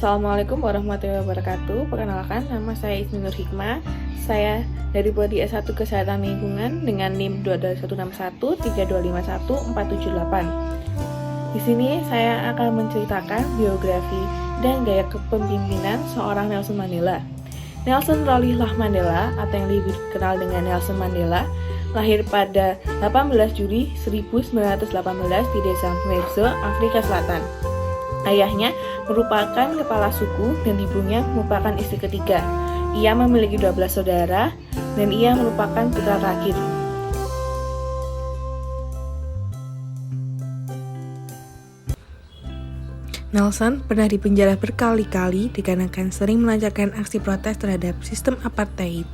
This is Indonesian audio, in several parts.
Assalamualaikum warahmatullahi wabarakatuh. Perkenalkan, nama saya Ismi Nur Hikmah. Saya dari Prodi S1 Kesehatan Lingkungan dengan NIM 281613148. Di sini saya akan menceritakan biografi dan gaya kepemimpinan seorang Nelson Mandela. Nelson Rolihlahla Mandela atau yang lebih dikenal dengan Nelson Mandela lahir pada 18 Juli 1918 di desa Mweso, Afrika Selatan. Ayahnya merupakan kepala suku dan ibunya merupakan istri ketiga. Ia memiliki 12 saudara dan ia merupakan putra terakhir. Nelson pernah dipenjara berkali-kali dikarenakan sering melancarkan aksi protes terhadap sistem apartheid.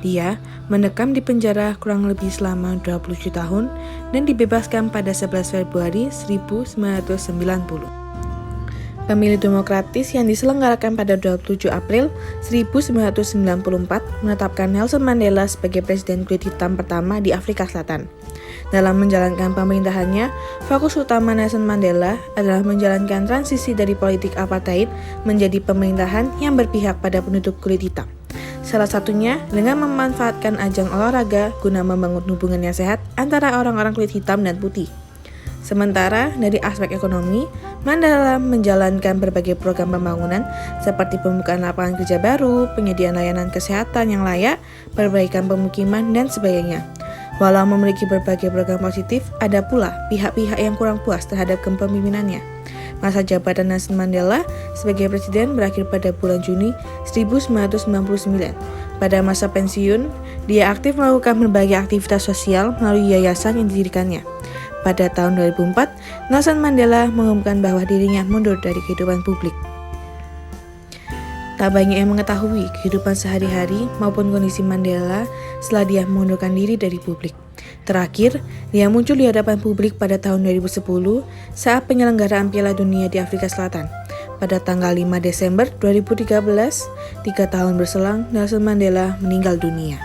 Dia mendekam di penjara kurang lebih selama 27 tahun dan dibebaskan pada 11 Februari 1990. Pemilu demokratis yang diselenggarakan pada 27 April 1994 menetapkan Nelson Mandela sebagai presiden kulit hitam pertama di Afrika Selatan. Dalam menjalankan pemerintahannya, fokus utama Nelson Mandela adalah menjalankan transisi dari politik apartheid menjadi pemerintahan yang berpihak pada penduduk kulit hitam. Salah satunya dengan memanfaatkan ajang olahraga guna membangun hubungan yang sehat antara orang-orang kulit hitam dan putih. Sementara dari aspek ekonomi, Mandela menjalankan berbagai program pembangunan seperti pembukaan lapangan kerja baru, penyediaan layanan kesehatan yang layak, perbaikan pemukiman, dan sebagainya. Walau memiliki berbagai program positif, ada pula pihak-pihak yang kurang puas terhadap kepemimpinannya. Masa jabatan Nelson Mandela sebagai presiden berakhir pada bulan Juni 1999. Pada masa pensiun, dia aktif melakukan berbagai aktivitas sosial melalui yayasan yang didirikannya. Pada tahun 2004, Nelson Mandela mengumumkan bahwa dirinya mundur dari kehidupan publik. Tak banyak yang mengetahui kehidupan sehari-hari maupun kondisi Mandela setelah dia mengundurkan diri dari publik. Terakhir, dia muncul di hadapan publik pada tahun 2010 saat penyelenggaraan Piala Dunia di Afrika Selatan. Pada tanggal 5 Desember 2013, 3 tahun berselang, Nelson Mandela meninggal dunia.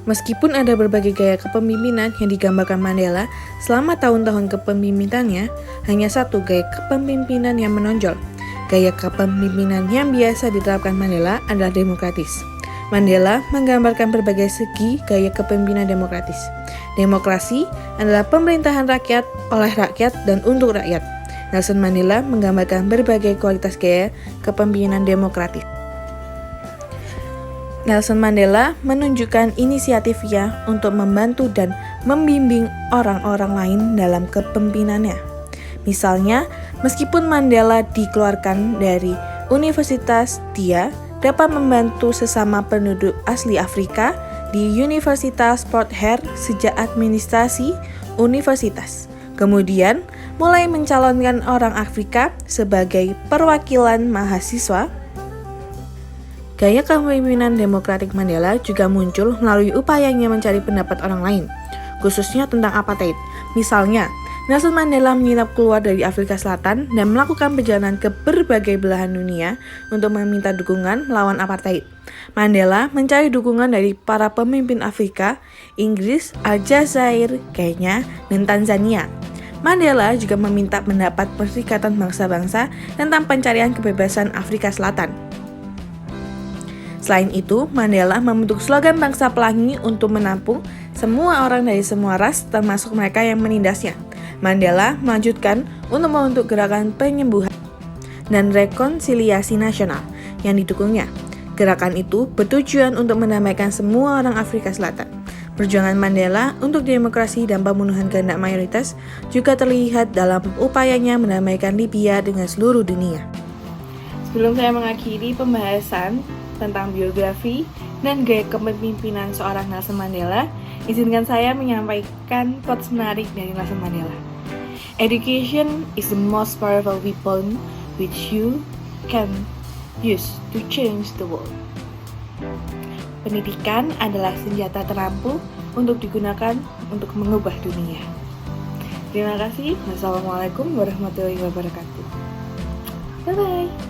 Meskipun ada berbagai gaya kepemimpinan yang digambarkan Mandela selama tahun-tahun kepemimpinannya, hanya satu gaya kepemimpinan yang menonjol. Gaya kepemimpinan yang biasa diterapkan Mandela adalah demokratis. Mandela menggambarkan berbagai segi gaya kepemimpinan demokratis. Demokrasi adalah pemerintahan rakyat, oleh rakyat, dan untuk rakyat. Nelson Mandela menggambarkan berbagai kualitas gaya kepemimpinan demokratis. Nelson Mandela menunjukkan inisiatifnya untuk membantu dan membimbing orang-orang lain dalam kepemimpinannya. Misalnya, meskipun Mandela dikeluarkan dari universitas, dia dapat membantu sesama penduduk asli Afrika di Universitas Port Hare sejak administrasi universitas. Kemudian, mulai mencalonkan orang Afrika sebagai perwakilan mahasiswa. Gaya kepemimpinan demokratik Mandela juga muncul melalui upayanya mencari pendapat orang lain, khususnya tentang apartheid. Misalnya, Nelson Mandela menginap keluar dari Afrika Selatan dan melakukan perjalanan ke berbagai belahan dunia untuk meminta dukungan melawan apartheid. Mandela mencari dukungan dari para pemimpin Afrika, Inggris, Aljazair, Kenya, dan Tanzania. Mandela juga meminta pendapat Perserikatan Bangsa-Bangsa tentang pencarian kebebasan Afrika Selatan. Selain itu, Mandela membentuk slogan bangsa pelangi untuk menampung semua orang dari semua ras, termasuk mereka yang menindasnya. Mandela melanjutkan untuk membentuk gerakan penyembuhan dan rekonsiliasi nasional yang didukungnya. Gerakan itu bertujuan untuk mendamaikan semua orang Afrika Selatan. Perjuangan Mandela untuk demokrasi dan pembunuhan kehendak mayoritas juga terlihat dalam upayanya mendamaikan Libya dengan seluruh dunia. Sebelum saya mengakhiri pembahasan tentang biografi dan gaya kepemimpinan seorang Nelson Mandela, izinkan saya menyampaikan quotes menarik dari Nelson Mandela. Education is the most powerful weapon which you can use to change the world. Pendidikan adalah senjata terampuh untuk digunakan untuk mengubah dunia. Terima kasih. Wassalamualaikum warahmatullahi wabarakatuh. Bye-bye.